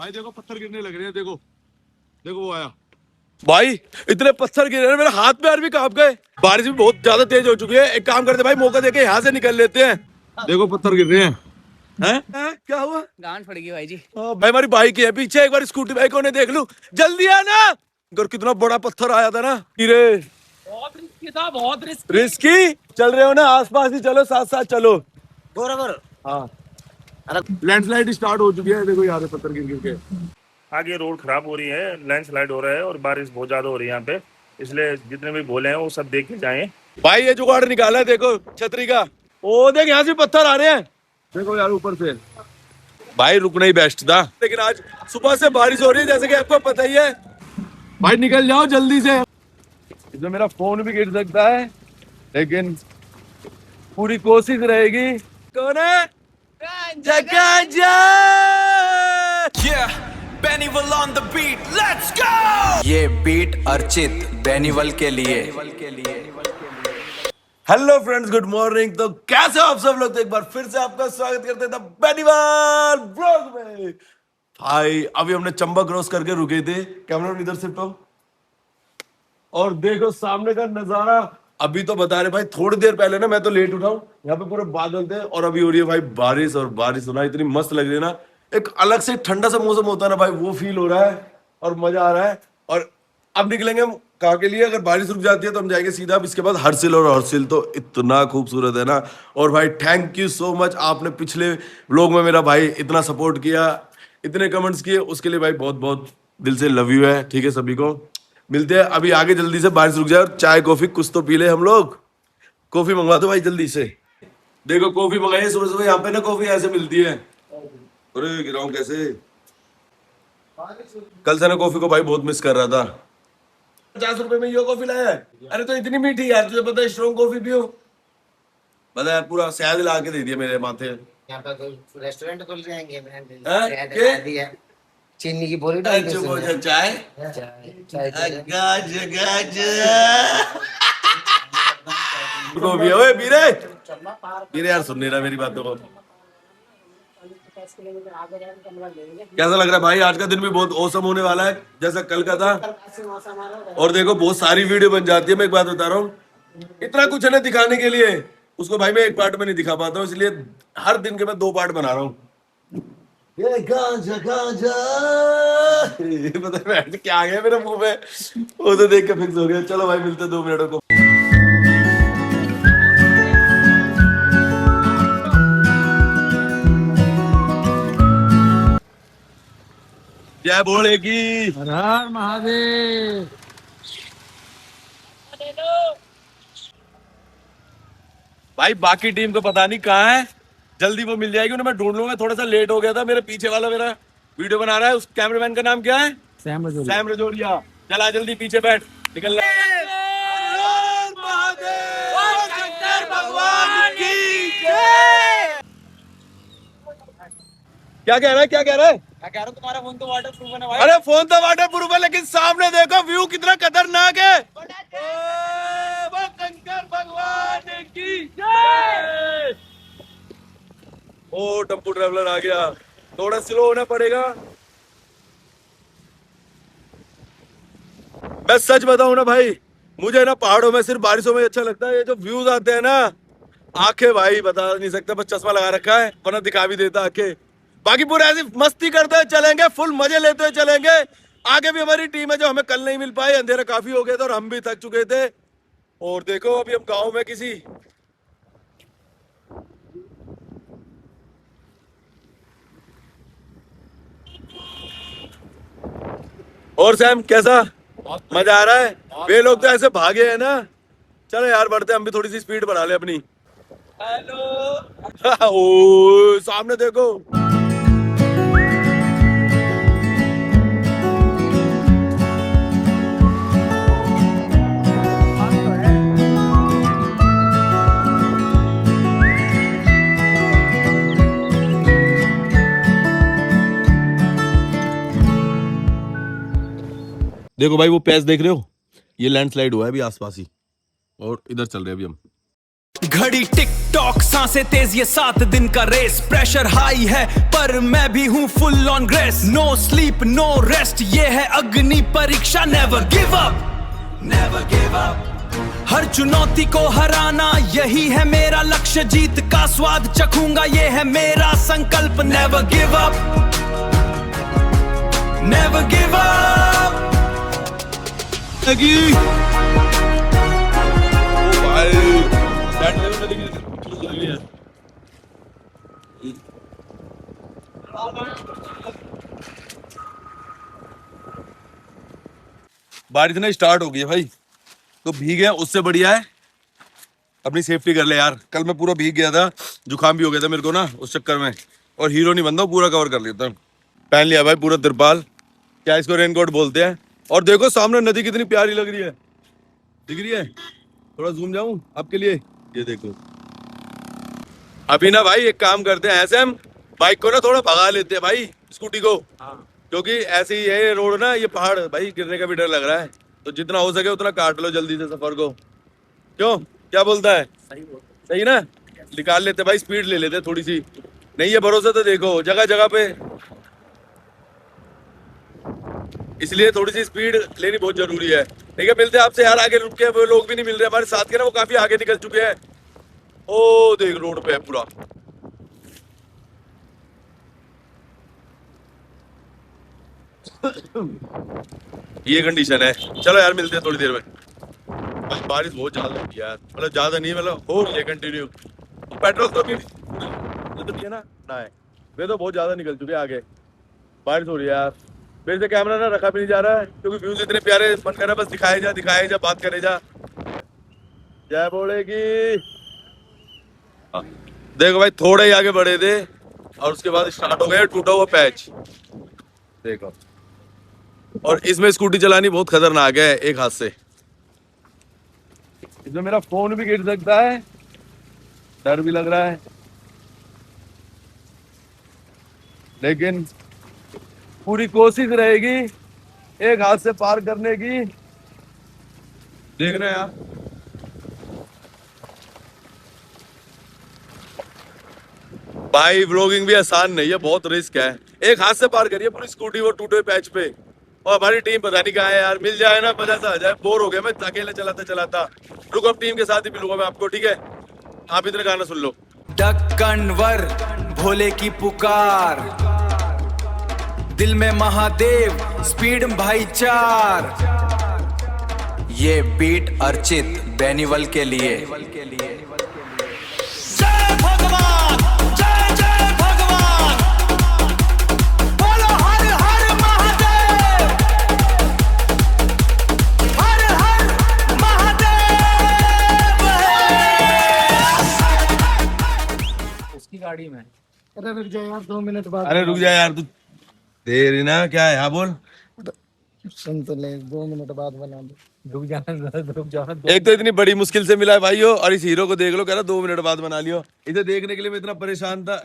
भाई देखो पत्थर गिरने लग रहे हैं, देखो देखो वो आया भाई। इतने पत्थर गिरे हैं मेरे हाथ में भी कांप गए। बारिश भी बहुत ज्यादा तेज हो चुकी है। एक काम करते भाई, मौका देके यहाँ से निकल लेते हैं। देखो पत्थर गिर रहे हैं। हैं? क्या हुआ? गांड पड़ गई भाई जी। भाई हमारी बाइक है पीछे, एक बार स्कूटी बाइक होने देख लूं। जल्दी आना। अगर कितना बड़ा पत्थर आया था ना। गिरे बहुत रिस्की था, बहुत रिस्की। चल रहे हो ना, आसपास ही चलो, साथ साथ चलो। बराबर। हाँ लैंडस्लाइड स्टार्ट हो चुकी है, देखो यहाँ पे पत्थर गिर गिर के। आगे रोड खराब हो रही है, लैंडस्लाइड हो रहा है और बारिश बहुत ज्यादा हो रही है यहाँ पे, इसलिए जितने भी बोले हैं वो सब देख के जाएं। भाई ये जुगाड़ निकाला है, देखो छतरी का। ओ देख यहाँ से पत्थर आ रहे हैं, देखो यार ऊपर से। भाई रुकना ही बेस्ट था, लेकिन आज सुबह से बारिश हो रही है जैसे कि आपको पता ही है। भाई निकल जाओ जल्दी से। इसमें मेरा फोन भी गिर सकता है, लेकिन पूरी कोशिश रहेगी। कौन है? Yeah, Bennyval on the beat, let's go! ये बीट अर्चित बेनीवल के लिए। Hello friends, good morning. तो कैसे हो आप सब लोग? तो एक बार फिर से आपका स्वागत करते हैं बेनीवाल ब्लॉग में। भाई अभी हमने चंबा क्रॉस करके रुके थे। कैमरा इधर शिफ्ट हो और देखो सामने का नजारा। अभी तो बता रहे भाई, थोड़ी देर पहले ना मैं तो लेट उठा हूँ, यहाँ पे पूरे बादल थे और अभी हो रही है भाई बारिश। और बारिश होना इतनी मस्त लग रही है ना, एक अलग से ठंडा सा मौसम होता है ना भाई, वो फील हो रहा है और मजा आ रहा है। और अब निकलेंगे हम कहाँ के लिए? अगर बारिश रुक जाती है तो हम जाएंगे सीधा अब इसके बाद हरसिल। और हरसिल तो इतना खूबसूरत है ना। और भाई थैंक यू सो मच, आपने पिछले व्लॉग में मेरा भाई इतना सपोर्ट किया, इतने कमेंट्स किए, उसके लिए भाई बहुत बहुत दिल से लव यू है। ठीक है, सभी को मिलते हैं अभी आगे, जल्दी से बारिश रुक जाए और चाय कॉफी कुछ तो पी ले हम लोग। कॉफी मंगवा दो भाई जल्दी से। देखो कॉफी मंगाई सुबह सुबह, यहाँ पे ना कॉफी ऐसे मिलती है। अरे गिराऊं कैसे? कल से ना कॉफी को भाई बहुत मिस कर रहा था। 50 रुपए में ये कॉफी लाया है। अरे तो इतनी मीठी यार, तुझे पता है स्ट्रॉन्ग कॉफी पियो। पता है पूरा शहद ला के दे दिया मेरे माथे। यहाँ पे रेस्टोरेंट खुल जाएंगे। हैं? चीनी की बोरी डाल के चाय ओए बीरे बीरे यार, सुन नहीं रहा मेरी बातों को। कैसा लग रहा है भाई? आज का दिन भी बहुत औसम होने वाला है जैसा कल का था। और देखो बहुत सारी वीडियो बन जाती है। मैं एक बात बता रहा हूँ, इतना कुछ है ना दिखाने के लिए, उसको भाई मैं एक पार्ट में नहीं दिखा पाता हूँ, इसलिए हर दिन के मैं 2 पार्ट बना रहा हूँ। ये गांजा गांजा पता है क्या आ गया मेरे मुंह में, वो तो देख के फिक्स हो गया। चलो भाई मिलते 2 मिनटों को। जय भोले की। हर हर महादेव। भाई बाकी टीम को पता नहीं कहाँ है, जल्दी वो मिल जाएगी उन्हें मैं ढूंढ लूंगा। थोड़ा सा लेट हो गया था, मेरे पीछे वाला मेरा वीडियो बना रहा है, उस कैमरामैन का नाम क्या है? सैम रजोरिया। चला जल्दी पीछे बैठ, निकल। क्या कह रहा है? क्या कह रहा है? मैं कह रहा हूँ तुम्हारा फोन तो वाटर प्रूफ है ना भाई। अरे फोन तो वाटर प्रूफ है, लेकिन सामने देखो व्यू कितना खतरनाक है। वो शंकर भगवान की जय। ओ टेम्पो ट्रैवलर आ गया, थोड़ा स्लो होना पड़ेगा। मैं सच बताऊं ना भाई, मुझे ना पहाड़ों में सिर्फ बारिशों में अच्छा लगता है। ये जो व्यूज आते हैं ना, आंखें भाई बता नहीं सकता। बस चश्मा लगा रखा है वरना दिखा भी देता आंखें। बाकी पूरे ऐसी मस्ती करते हुए चलेंगे, फुल मजे लेते हुए चलेंगे। आगे भी हमारी टीम है जो हमें कल नहीं मिल पाई, अंधेरा काफी हो गया था और हम भी थक चुके थे। और देखो अभी हम गांव में किसी और सैम कैसा मजा आ रहा है? वे लोग तो ऐसे भागे हैं ना। चलो यार बढ़ते, हम भी थोड़ी सी स्पीड बढ़ा ले अपनी। हेलो ओ सामने देखो। देखो भाई वो पैच देख रहे हो, ये लैंडस्लाइड हुआ है अभी आसपास ही, और इधर चल रहे हैं अभी हम। घड़ी टिक टॉक, सांसें तेज, ये 7 दिन का रेस। प्रेशर हाई है पर मैं भी हूँ full on grace. No sleep no rest, ये है अग्नि परीक्षा। Never give up, never give up. हर चुनौती को हराना यही है मेरा लक्ष्य। जीत का स्वाद चखूंगा, ये है मेरा संकल्प। Never give up, never give up. बारिश ना स्टार्ट हो गई है भाई, तो भीगे उससे बढ़िया है अपनी सेफ्टी कर ले यार। कल मैं पूरा भीग गया था, जुकाम भी हो गया था मेरे को ना उस चक्कर में, और हीरो नहीं बनता, पूरा कवर कर लेता हूँ। पहन लिया भाई पूरा तिरपाल, क्या इसको रेनकोट बोलते हैं। और देखो सामने नदी कितनी प्यारी लग रही है, दिख रही है? थोड़ा जूम जाऊं आपके लिए, ये देखो। अभी ना भाई एक काम करते हैं, ऐसे हम बाइक को ना थोड़ा भगा लेते हैं भाई, स्कूटी को, क्योंकि ऐसे ही है रोड ना, ये पहाड़ भाई गिरने का भी डर लग रहा है। तो जितना हो सके उतना काट लो जल्दी से सफर को। क्यों, क्या बोलता है? सही ना, निकाल लेते भाई, स्पीड ले लेते थोड़ी सी। नहीं है भरोसा तो देखो जगह जगह पे, इसलिए थोड़ी सी स्पीड लेनी बहुत जरूरी है। ठीक है, मिलते हैं आपसे यार आगे। रुक के वो लोग भी नहीं मिल रहे हमारे साथ के ना, वो काफी आगे निकल चुके हैं। ओ देख रोड पे है पूरा। ये कंडीशन है। चलो यार मिलते हैं थोड़ी देर में। भाई बारिश बहुत ज्यादा होती है यार, मतलब ज्यादा नहीं, मतलब हो रही है कंटिन्यू। पेट्रोल तो भी है ना है, वे तो बहुत ज्यादा निकल चुके हैं आगे। बारिश हो रही है यार, मेरे से कैमरा ना रखा भी नहीं जा रहा है, क्योंकि व्यूज इतने प्यारे, मन कर रहा है बस दिखाए जा बात करे जा। जय बोलेगी। देखो भाई थोड़े ही आगे बढ़े थे और उसके बाद स्टार्ट हो गया टूटा हुआ पैच, देखो। और इसमें स्कूटी चलानी बहुत खतरनाक है, एक हाथ से इसमें मेरा फोन भी गिर सकता है, डर भी लग रहा है, लेकिन पूरी कोशिश रहेगी एक हाथ से पार करने की। देख रहे हैं आप, भाई व्लॉगिंग भी आसान नहीं है, बहुत रिस्क है। एक हाथ से पार करिए पूरी स्कूटी वो टूटे पैच पे। और हमारी टीम पता नहीं कहाँ है यार, मिल जाए ना मजा सा आ जाए। बोर हो गया मैं अकेले चलाता चलाता। रुको अब टीम के साथ ही मिलूंगा मैं आपको, ठीक है? आप इतने गाना सुन लो। ढक्कनवर भोले की पुकार, दिल में महादेव, स्पीड भाईचार। ये बीट अर्चित बेनीवल के लिए। जय भगवान, जय जय भगवान, बोलो हर हर महादेव, हर हर महादेव। उसकी गाड़ी में। अरे रुक जा यार 2 मिनट बाद। अरे रुक जा यार, तू देर ना क्या है? हाँ बोल। सुन तो ले, 2 मिनट बाद बना दो। रुक जाना। एक तो इतनी बड़ी मुश्किल से मिला है भाइयों, और इस हीरो को देख लो, कह रहा 2 मिनट बाद बना लियो। इसे देखने के लिए मैं इतना परेशान था।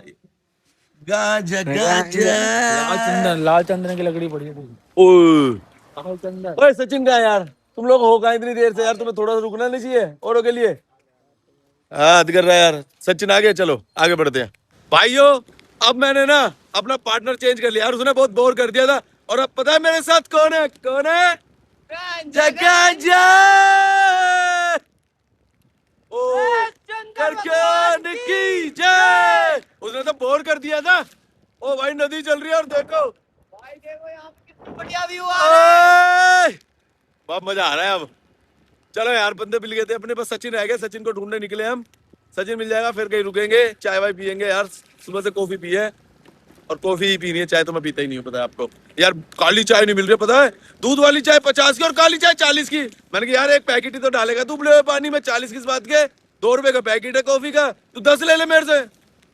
गाजा गाजा लाल चंदन की लकड़ी पड़ी है। ओए लाल चंदन। ओए सचिन का यार, तुम लोग हो कहाँ इतनी देर से यार? तुम्हें थोड़ा सा रुकना नहीं चाहिए औरों के लिए? हाँ कर रहा है यार सचिन। आगे चलो, आगे बढ़ते हैं भाइयों। अब मैंने ना अपना पार्टनर चेंज कर लिया यार, उसने बहुत बोर कर दिया था। और अब पता है मेरे साथ कौन है? कौन है? गांजा। ओ करके की जय। उसने तो बोर कर दिया था। ओ भाई नदी चल रही है और देखो भाई, देखो यहाँ पे कितना बढ़िया व्यू आ रहा है। बहुत मजा आ रहा है अब। चलो यार बंदे मिल गए थे अपने, बस सचिन रह गए। सचिन को ढूंढने निकले हम। सचिन मिल जाएगा फिर कहीं रुकेंगे, चाय वाय पियेंगे यार। सुबह से कॉफी पी है, और कॉफी ही पीनी है, चाय तो मैं पीता ही नहीं हूँ, पता है आपको यार। काली चाय नहीं मिल रही, पता है? दूध वाली चाय 50 की और काली चाय 40 की। मैंने कहा यार एक पैकेट ही तो डालेगा तू उबले हुए पानी में, 40 किस बात के? 2 रुपए का पैकेट है कॉफी का, तू 10 ले ले मेरे से।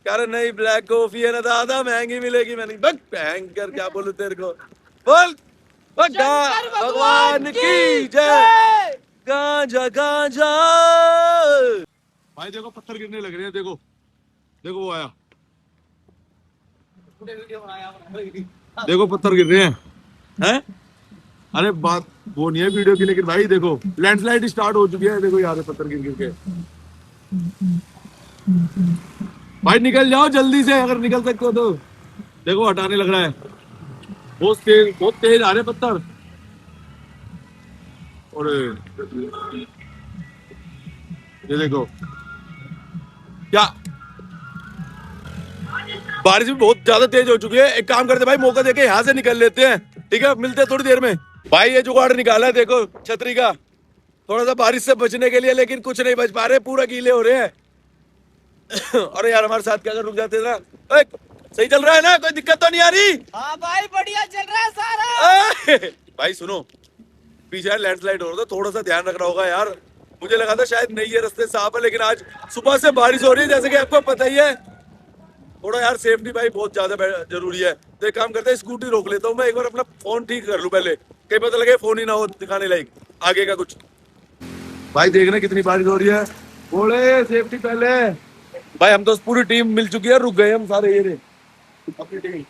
कह रहे नहीं ब्लैक कॉफी है ना दादा, महंगी मिलेगी। मैंने भयंकर क्या बोलूं तेरे को, बोल भगवान की जय। गांजा गांजा। भाई देखो पत्थर गिरने लग रहे हैं, देखो देखो वो आया, देखो पत्थर गिर रहे हैं। अरे बात वो नहीं है वीडियो की, लेकिन भाई देखो लैंडस्लाइड स्टार्ट हो चुकी है। देखो यहाँ पे पत्थर गिर गिर के, भाई निकल जाओ जल्दी से, अगर निकल सकते हो तो। देखो हटाने लग रहा है, बहुत तेज आ रहे पत्थर। और ये देखो क्या, बारिश भी बहुत ज्यादा तेज हो चुकी है। एक काम करते भाई, मौका देके यहाँ से निकल लेते हैं, ठीक है? मिलते हैं थोड़ी देर में। भाई ये जुगाड़ निकाला है देखो छतरी का, थोड़ा सा बारिश से बचने के लिए, लेकिन कुछ नहीं बच पा रहे, पूरा गीले हो रहे हैं। अरे यार हमारे साथ क्या, अगर रुक जाते ना। ए, सही चल रहा है ना, कोई दिक्कत तो नहीं आ रही? हाँ भाई बढ़िया चल रहा है सारा। भाई सुनो, पीछे लैंडस्लाइड हो रहा था, थोड़ा सा ध्यान रखना होगा यार। मुझे लगा था शायद नहीं ये रास्ते साफ है, लेकिन आज सुबह से बारिश हो रही है, जैसे कि आपको पता ही है। थोड़ा यार सेफ्टी भाई बहुत ज्यादा जरूरी है। तो एक काम करते हैं, स्कूटी रोक लेता हूँ मैं, एक बार अपना फोन ठीक कर लूं पहले, कहीं पता लगे फोन ही ना हो दिखाने लायक आगे का कुछ। भाई देखना कितनी बारिश हो रही है, थोड़े सेफ्टी पहले। भाई हम तो पूरी टीम मिल चुकी है, रुक गए हम सारे, ये अपनी टीम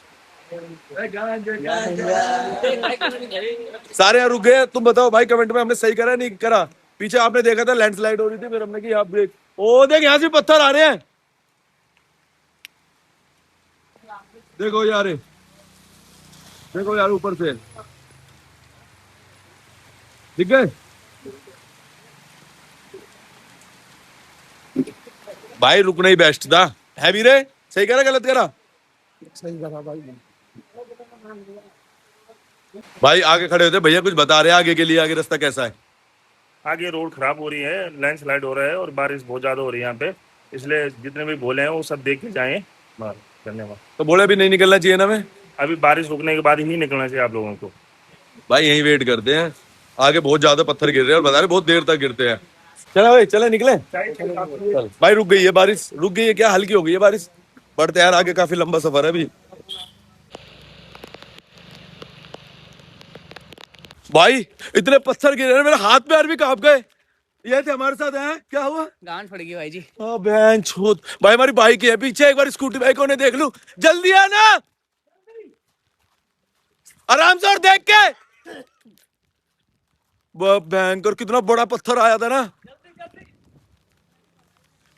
सारे यहाँ रुक गए। तुम बताओ भाई कमेंट में, हमने सही करा नहीं करा? पीछे आपने देखा था लैंडस्लाइड हो रही थी, फिर हमने की आप ब्रेक। ओ देख यहाँ से पत्थर आ रहे हैं, देखो यार, देखो यार ऊपर से दिख गए। भाई रुकना ही बेस्ट था, है वीरे? सही करा गलत करा? सही करा भाई। भाई आगे खड़े होते भैया, कुछ बता रहे हैं आगे के लिए, आगे रास्ता कैसा है? आगे रोड खराब हो रही है, लैंडस्लाइड हो रहा है और बारिश बहुत ज़्यादा हो रही है यहाँ पे, इसलिए जितने भी बोले हैं वो सब देख के जाएं। धन्यवाद। तो बोले भी नहीं निकलना चाहिए ना? मैं अभी बारिश रुकने के बाद ही निकलना चाहिए आप लोगों को। भाई यहीं वेट करते हैं, आगे बहुत ज्यादा पत्थर गिर रहे हैं और बता रहे बहुत देर तक गिरते हैं। चलो भाई चले निकले। चल भाई रुक गई है बारिश, रुक गई है क्या, हल्की हो गई है बारिश। बढ़ते यार आगे, काफी लंबा सफर है अभी। भाई इतने पत्थर गिर रहे हैं, मेरे हाथ पैर भी कांप गए। ये थे हमारे साथ हैं, क्या हुआ? गांड फट गई भाई जी। बहन छोट भाई, हमारी बाइक है पीछे, एक बार स्कूटी बाइक को देख लूं, जल्दी आना आराम से और देख के। भयंकर कितना बड़ा पत्थर आया था ना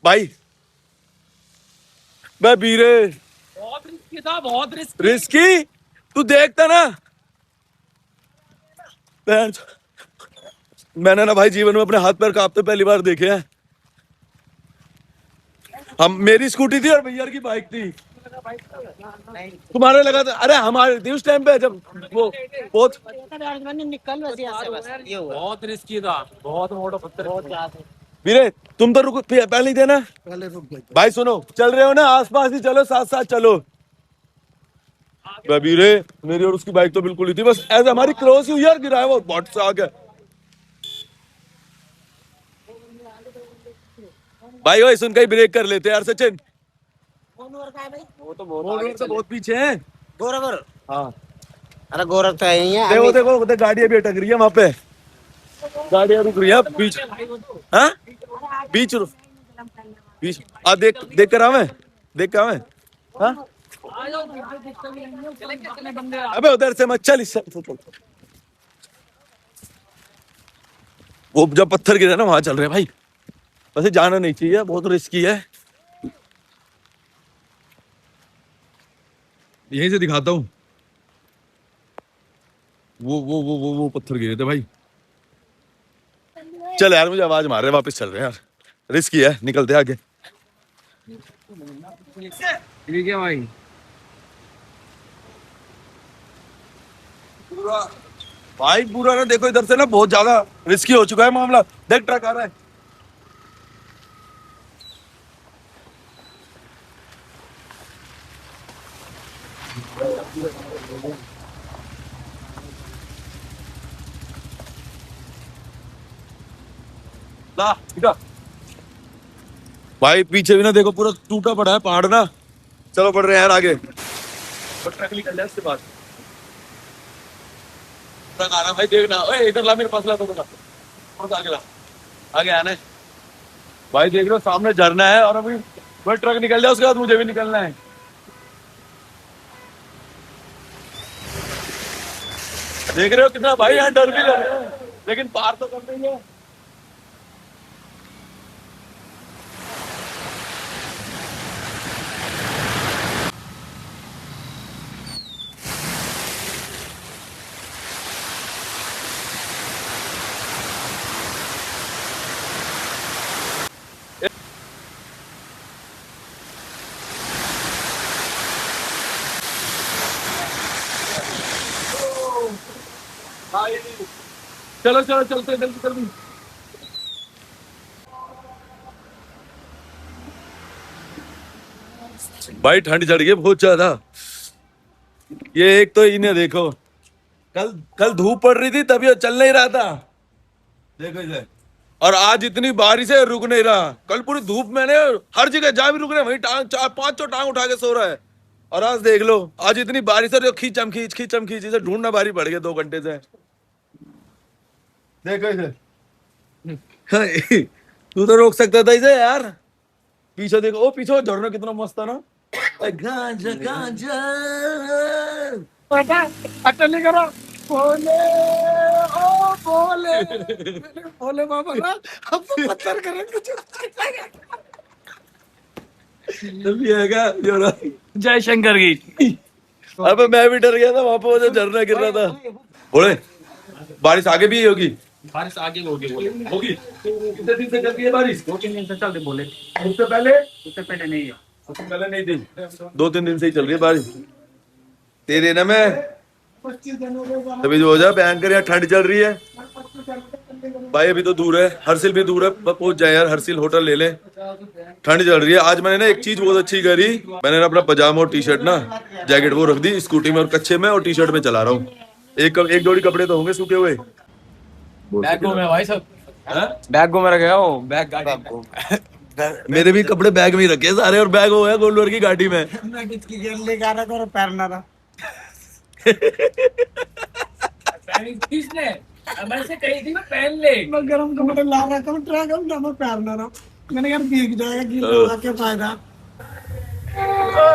भाई। मैं बीरे बहुत रिस्की था, बहुत रिस्की, तू देखता ना। मैंने ना भाई जीवन में अपने हाथ पैर कांपते पहली बार देखे हैं। हम, मेरी स्कूटी थी और भैया की बाइक थी। तुम्हारे लगा था? अरे हमारे थी उस टाइम पे जब वो बहुत निकल बहुत रिस्की था, बहुत मोटा पत्थर, बहुत ज्यादा। वीरे तुम तो रुको, पहले ही थे ना? पहले रुक गए भाई सुनो, चल रहे हो ना, आसपास ही चलो, साथ साथ चलो। वीरे मेरी और उसकी बाइक तो बिल्कुल ही थी, बस ऐसे हमारी क्रॉस ही हुई यार, गिरा है वो बॉट से आगे। भाई वही सुन के ब्रेक कर लेते यार सचिन। वो तो बहुत पीछे हैं। गोरखपुर। हाँ अरे गोरख तो यही है। देखो देखो देखो, गाड़ियां भी अटक रही है वहां पे, गाड़ियां रुक रही है बीच। हाँ बीच बीच देख देख कर आवे, देख कर आवे। हाँ अबे उधर से मत चल, इससे वो जब पत्थर गिरा ना वहां चल रहे भाई, वैसे जाना नहीं चाहिए, बहुत रिस्की है। यहीं से दिखाता हूँ, वो पत्थर गिरे थे भाई। चल यार मुझे आवाज मार रहे, वापस चल रहे हैं यार, रिस्की है, निकलते आगे। ठीक है भाई। भाई पूरा ना देखो, इधर से ना बहुत ज्यादा रिस्की हो चुका है मामला। देख ट्रक आ रहा है। भाई पीछे भी ना देखो, पूरा टूटा पड़ा है पहाड़ ना। चलो बढ़ रहे हैं यार आगे, ट्रक निकल जाए उसके बाद। ट्रक आ रहा भाई, देखना। ओए इधर ला, मेरे पास ला, तो आगे ला, आगे आना है भाई। देख रहे हो सामने झरना है, और अभी भाई ट्रक निकल जाए उसके बाद मुझे भी निकलना है। देख रहे हो कितना भाई, यहाँ डर भी लग रहा है, लेकिन पार तो करते ही है। चलो चलो चलते जल्दी जल्दी। भाई ठंड चढ़ गई बहुत ज्यादा। ये एक तो इन्हें देखो, कल कल धूप पड़ रही थी तभी चल नहीं रहा था, देखो इसे। और आज इतनी बारिश है रुक नहीं रहा। कल पूरी धूप मैंने हर जगह जहाँ भी रुक रहे वहीं टांग 4-5 टांग उठा के सो रहा है। और आज देख लो, आज इतनी बारिश है जो खींचम खींच इसे ढूंढना भारी पड़ गया 2 घंटे से। देखो इसे। तू तो रोक सकता था इसे यार। पीछे देखो, ओ पीछे झरना कितना मस्त था ना। गांजा गांजा अटल नहीं करो बोले ओ बोले बोले बाबा ना अब तो पत्थर करें कुछ। तभी आएगा योरा। जय शंकर की। अबे मैं भी डर गया था वहां पे, वो जो झरना गिर रहा था। बोले बारिश आगे भी होगी। बारिश आगे होगी बोले। होगी कितने दिन से चल रही है बारिश? 2-3 दिन से चलते बोले। उससे पहले नहीं है। उससे पहले नहीं थी, 2-3 दिन से ही चल रही है बारिश। तेरे ना मैं तभी जो हो जाए भयंकर। यहाँ ठंड चल रही है भाई, अभी तो दूर है, हरसिल भी दूर है। पहुंच जाए यार, हरसिल होटल ले ले। ठंड चल रही है। आज मैंने ना एक चीज बहुत अच्छी करी, मैंने ना अपना पजामा और टी शर्ट ना जैकेट वो रख दी स्कूटी में और कच्चे में, और टी शर्ट में चला रहा हूँ। एक जोड़ी कपड़े तो होंगे सूखे हुए। बैग में भाई सब बैग में रखा हूँ। बैग गाड़ी मेरे भी कपड़े बैग में ही रखे सारे, और बैग हो गया गोल्डवर की गाड़ी में। मैं किसकी गेर लेके आ रहा था और पहनना था। किसने मैं से कही थी मैं पहन ले। मैं गरम कपड़े ला रहा था, ट्राई करूंगा मैं पहनना था। मैंने यार भीग जाएगा गीला लगा के फायदा।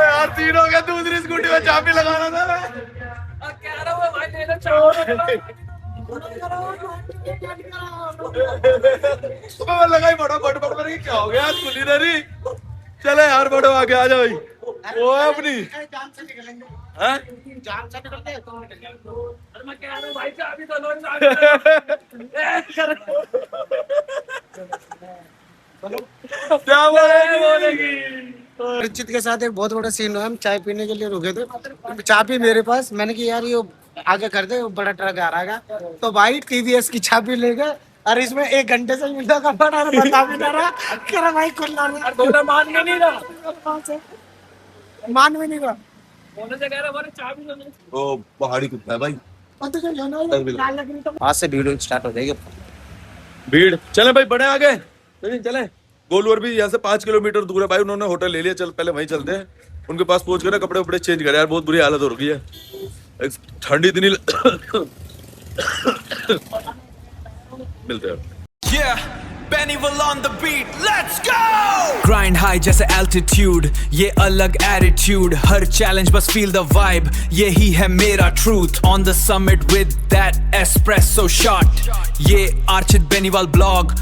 यार तीनों का दूसरी स्कूटी में चाबी लगाना था। क्या रहा है भाई, लेना चाहो मैं लगाई बड़ा बट क्या हो गया आज खुली रही। चले यार बड़ो आगे आ जाओ। वो है अपनी जान से निकलेंगे। हाँ? जान से निकलते हैं तो मैं कह रहा हूं भाई चाबी तो लो। क्या बोलेगी? रिचित के साथ एक बहुत बड़ा सीन हुआ। हम चाय पीने के लिए रुके थे, चाबी मेरे पास। मैंने कि यार ये आगे कर दे, बड़ा ट्रक आ रहा है। तो भाई टीवीएस की चाबी ले गए और इसमें 1 घंटे से मिलता का बड़ा बता भी ना रहा। कह रहा भाई खुल मान में नहीं रहा, मान में नहीं रहा। ओ पहाड़ी कुत्ता है भाई। आज से वीडियो स्टार्ट हो जाएगी। भीड़ चले भाई, बड़े आ गए। चले गोलवर भी यहाँ से 5 किलोमीटर दूर है भाई। उन्होंने होटल ले लिया, चल पहले वहीं चलते हैं। उनके पास पहुंच कर कपड़े वपड़े चेंज करे यार, बहुत बुरी हालत हो रही है। ठंड इतनी मिलते हैं। Yeah, Bennyville on the beat, let's go! Grind high जैसे altitude, ये अलग attitude, हर challenge बस feel the vibe, यही है मेरा truth. On the summit with that espresso shot, ये Archit Bennyval blog.